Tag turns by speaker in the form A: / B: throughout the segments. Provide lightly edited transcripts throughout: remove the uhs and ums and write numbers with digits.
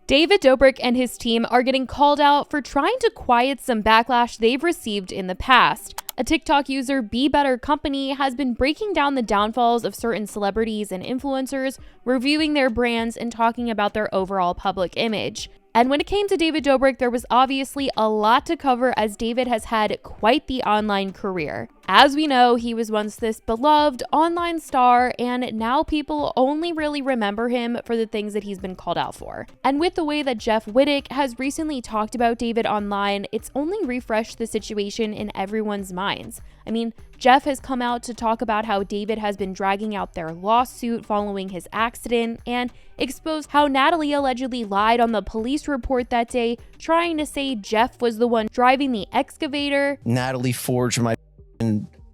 A: David Dobrik and his team are getting called out for trying to quiet some backlash they've received in the past. A TikTok user, Be Better Company, has been breaking down the downfalls of certain celebrities and influencers, reviewing their brands, and talking about their overall public image. And when it came to David Dobrik, there was obviously a lot to cover as David has had quite the online career. As we know, he was once this beloved online star, and now people only really remember him for the things that he's been called out for. And with the way that Jeff Wittek has recently talked about David online, it's only refreshed the situation in everyone's minds. I mean, Jeff has come out to talk about how David has been dragging out their lawsuit following his accident and exposed how Natalie allegedly lied on the police report that day, trying to say Jeff was the one driving the excavator.
B: Natalie forged my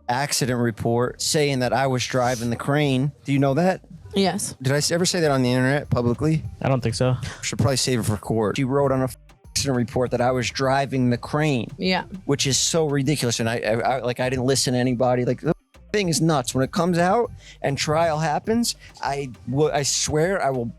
B: accident report saying that I was driving the crane. Do you know that?
C: Yes.
B: Did I ever say that on the internet publicly?
D: I don't think so.
B: Should probably save it for court. She wrote on a accident report that I was driving the crane.
C: Yeah.
B: Which is so ridiculous. And I didn't listen to anybody. Like, the thing is nuts. When it comes out and trial happens, I swear I will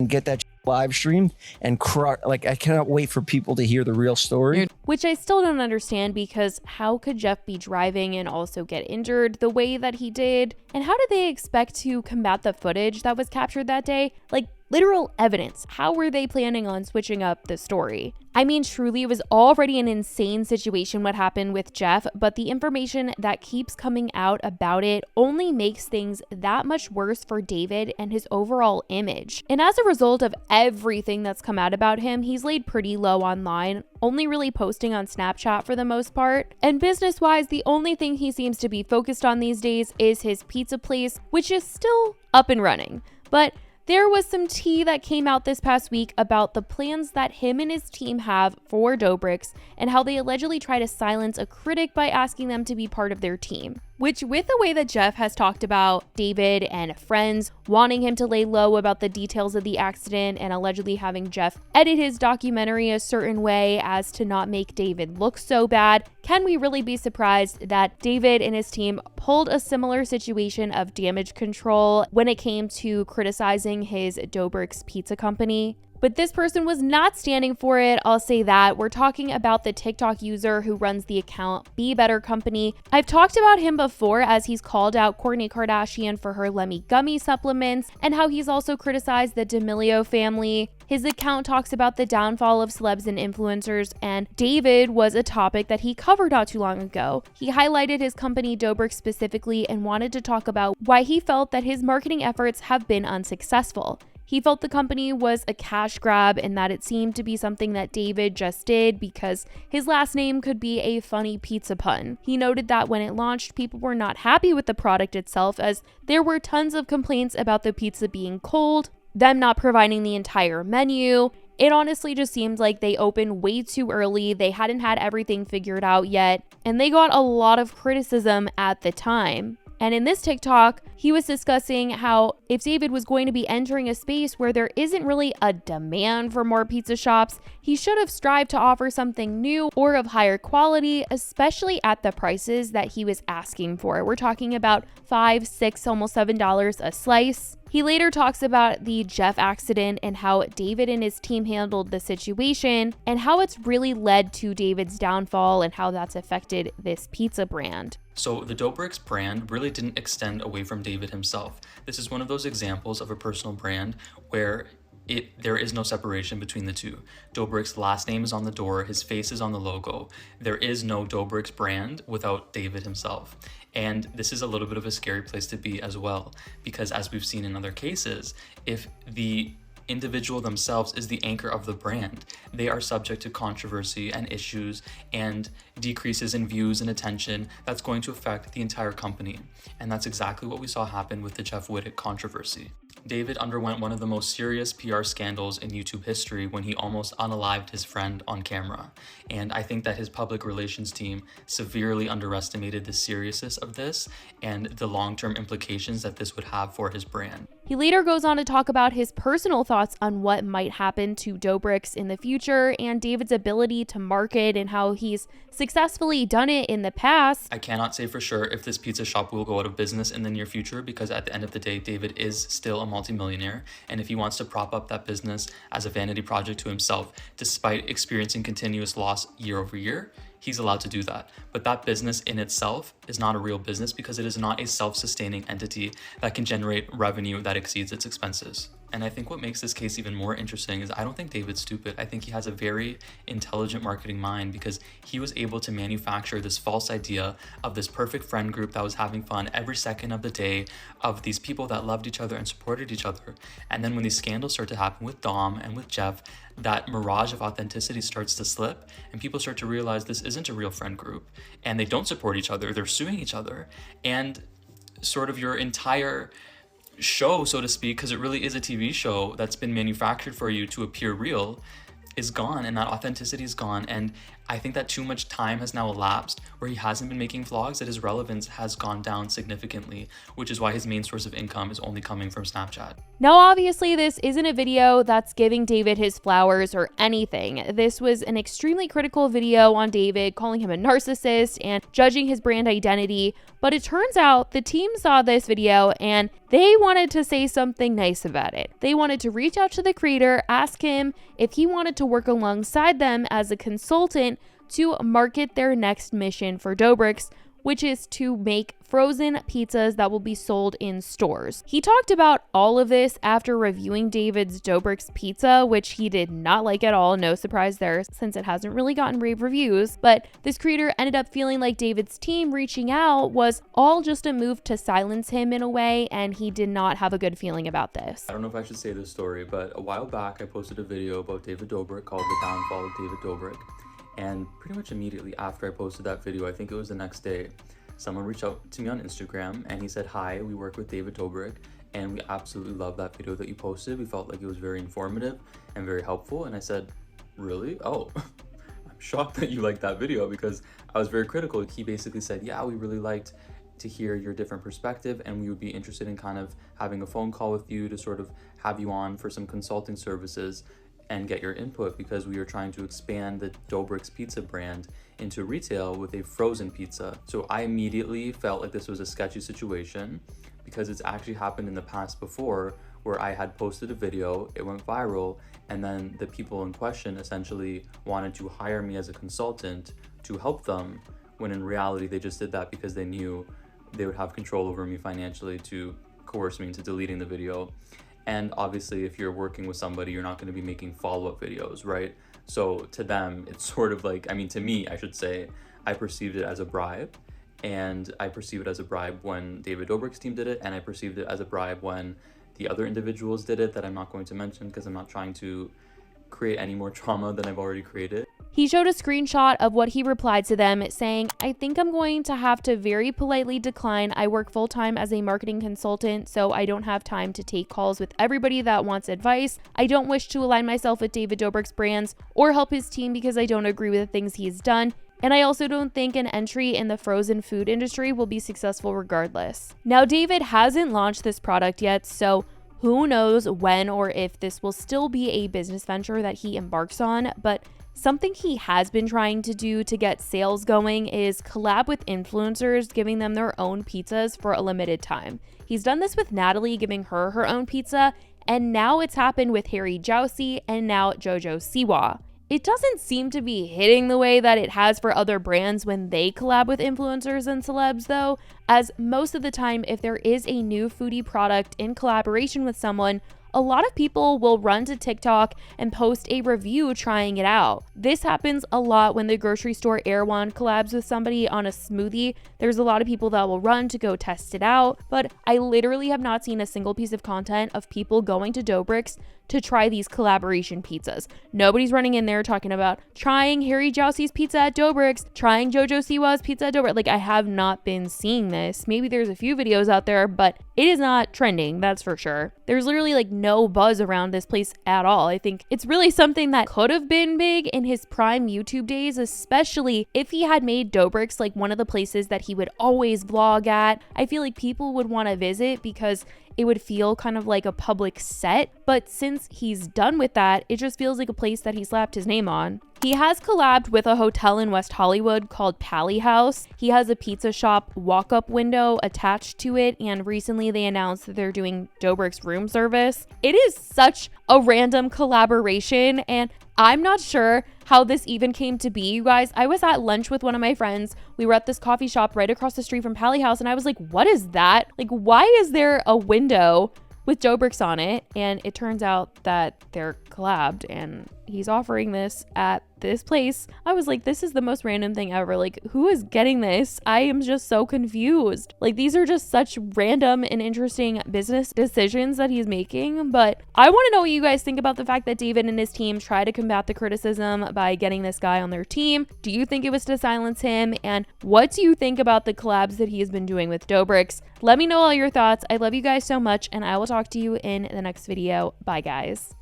B: get that live streamed and cry. Like, I cannot wait for people to hear the real story.
A: Which I still don't understand, because how could Jeff be driving and also get injured the way that he did? And how did they expect to combat the footage that was captured that day? Like, literal evidence. How were they planning on switching up the story? I mean, truly, it was already an insane situation what happened with Jeff, but the information that keeps coming out about it only makes things that much worse for David and his overall image. And as a result of everything that's come out about him, he's laid pretty low online, only really posting on Snapchat for the most part. And business-wise, the only thing he seems to be focused on these days is his pizza place, which is still up and running. But there was some tea that came out this past week about the plans that him and his team have for Doughbriks and how they allegedly try to silence a critic by asking them to be part of their team. Which, with the way that Jeff has talked about David and friends wanting him to lay low about the details of the accident and allegedly having Jeff edit his documentary a certain way as to not make David look so bad, can we really be surprised that David and his team pulled a similar situation of damage control when it came to criticizing his Doughbriks pizza company? But this person was not standing for it, I'll say that. We're talking about the TikTok user who runs the account Be Better Company. I've talked about him before as he's called out Kourtney Kardashian for her Lemmy Gummy supplements and how he's also criticized the D'Amelio family. His account talks about the downfall of celebs and influencers, and David was a topic that he covered not too long ago. He highlighted his company Doughbriks specifically and wanted to talk about why he felt that his marketing efforts have been unsuccessful. He felt the company was a cash grab and that it seemed to be something that David just did because his last name could be a funny pizza pun. He noted that when it launched, people were not happy with the product itself as there were tons of complaints about the pizza being cold, them not providing the entire menu. It honestly just seemed like they opened way too early, they hadn't had everything figured out yet, and they got a lot of criticism at the time. And in this TikTok, he was discussing how if David was going to be entering a space where there isn't really a demand for more pizza shops, he should have strived to offer something new or of higher quality, especially at the prices that he was asking for. We're talking about $5, $6, almost $7 a slice. He later talks about the Jeff accident and how David and his team handled the situation and how it's really led to David's downfall and how that's affected this pizza brand.
E: So the Doughbriks brand really didn't extend away from David himself. This is one of those examples of a personal brand where there is no separation between the two. Doughbriks' last name is on the door, his face is on the logo. There is no Doughbriks brand without David himself. And this is a little bit of a scary place to be as well, because as we've seen in other cases, if the individual themselves is the anchor of the brand, they are subject to controversy and issues and decreases in views and attention that's going to affect the entire company. And that's exactly what we saw happen with the Jeff Wittek controversy. David underwent one of the most serious PR scandals in YouTube history when he almost unalived his friend on camera. And I think that his public relations team severely underestimated the seriousness of this and the long-term implications that this would have for his brand.
A: He later goes on to talk about his personal thoughts on what might happen to Doughbriks in the future and David's ability to market and how he's successfully done it in the past.
E: I cannot say for sure if this pizza shop will go out of business in the near future, because at the end of the day, David is still a multimillionaire. And if he wants to prop up that business as a vanity project to himself, despite experiencing continuous loss year over year, he's allowed to do that. But that business in itself is not a real business because it is not a self-sustaining entity that can generate revenue that exceeds its expenses. And I think what makes this case even more interesting is I don't think David's stupid. I think he has a very intelligent marketing mind, because he was able to manufacture this false idea of this perfect friend group that was having fun every second of the day, of these people that loved each other and supported each other. And then when these scandals start to happen with Dom and with Jeff, that mirage of authenticity starts to slip and people start to realize this isn't a real friend group and they don't support each other, they're suing each other. And sort of your entire show, so to speak, because it really is a TV show that's been manufactured for you to appear real, is gone, and that authenticity is gone. And I think that too much time has now elapsed where he hasn't been making vlogs, that his relevance has gone down significantly, which is why his main source of income is only coming from Snapchat.
A: Now, obviously, this isn't a video that's giving David his flowers or anything. This was an extremely critical video on David, calling him a narcissist and judging his brand identity. But it turns out the team saw this video and they wanted to say something nice about it. They wanted to reach out to the creator, ask him if he wanted to work alongside them as a consultant to market their next mission for Doughbriks, which is to make frozen pizzas that will be sold in stores. He talked about all of this after reviewing David's Doughbriks pizza, which he did not like at all. No surprise there, since it hasn't really gotten rave reviews. But this creator ended up feeling like David's team reaching out was all just a move to silence him in a way, and he did not have a good feeling about this.
E: I don't know if I should say this story, but a while back I posted a video about David Dobrik called The Downfall of David Dobrik. And pretty much immediately after I posted that video, I think it was the next day, someone reached out to me on Instagram and he said, "Hi, we work with David Dobrik and we absolutely love that video that you posted. We felt like it was very informative and very helpful." And I said, "Really? Oh, I'm shocked that you liked that video," because I was very critical. He basically said, "Yeah, we really liked to hear your different perspective and we would be interested in kind of having a phone call with you to sort of have you on for some consulting services and get your input, because we are trying to expand the Doughbriks pizza brand into retail with a frozen pizza." So I immediately felt like this was a sketchy situation, because it's actually happened in the past before where I had posted a video, it went viral, and then the people in question essentially wanted to hire me as a consultant to help them, when in reality they just did that because they knew they would have control over me financially to coerce me into deleting the video. And obviously, if you're working with somebody, you're not going to be making follow-up videos, right? So to them, it's sort of like, I mean, to me, I should say, I perceived it as a bribe. And I perceived it as a bribe when David Dobrik's team did it. And I perceived it as a bribe when the other individuals did it that I'm not going to mention, because I'm not trying to create any more trauma than I've already created.
A: He showed a screenshot of what he replied to them, saying, "I think I'm going to have to very politely decline. I work full-time as a marketing consultant, so I don't have time to take calls with everybody that wants advice. I don't wish to align myself with David Dobrik's brands or help his team because I don't agree with the things he's done. And I also don't think an entry in the frozen food industry will be successful regardless." Now, David hasn't launched this product yet, so who knows when or if this will still be a business venture that he embarks on, but something he has been trying to do to get sales going is collab with influencers, giving them their own pizzas for a limited time. He's done this with Natalie, giving her her own pizza, and now it's happened with Harry Jowsey and now Jojo Siwa. It doesn't seem to be hitting the way that it has for other brands when they collab with influencers and celebs though, as most of the time if there is a new foodie product in collaboration with someone, a lot of people will run to TikTok and post a review trying it out. This happens a lot when the grocery store Erewhon collabs with somebody on a smoothie. There's a lot of people that will run to go test it out, but I literally have not seen a single piece of content of people going to Doughbriks to try these collaboration pizzas. Nobody's running in there talking about trying Harry Jowsey's pizza at Doughbriks, trying Jojo Siwa's pizza at Doughbriks. Like, I have not been seeing this. Maybe there's a few videos out there, but it is not trending, that's for sure. There's literally like no buzz around this place at all. I think it's really something that could have been big in his prime YouTube days, especially if he had made Doughbriks like one of the places that he would always vlog at. I feel like people would want to visit because it would feel kind of like a public set. But since he's done with that, it just feels like a place that he slapped his name on. He has collabed with a hotel in West Hollywood called Pally House. He has a pizza shop walk-up window attached to it, and recently they announced that they're doing Doughbriks room service. It is such a random collaboration, and I'm not sure how this even came to be, you guys. I was at lunch with one of my friends. We were at this coffee shop right across the street from Pally House, and I was like, what is that? Like, why is there a window with Doughbriks on it? And it turns out that they're collabed, and he's offering this at this place. I was like, this is the most random thing ever. Like, who is getting this? I am just so confused. Like, these are just such random and interesting business decisions that he's making. But I want to know what you guys think about the fact that David and his team try to combat the criticism by getting this guy on their team. Do you think it was to silence him? And what do you think about the collabs that he has been doing with Doughbriks? Let me know all your thoughts. I love you guys so much, and I will talk to you in the next video. Bye, guys.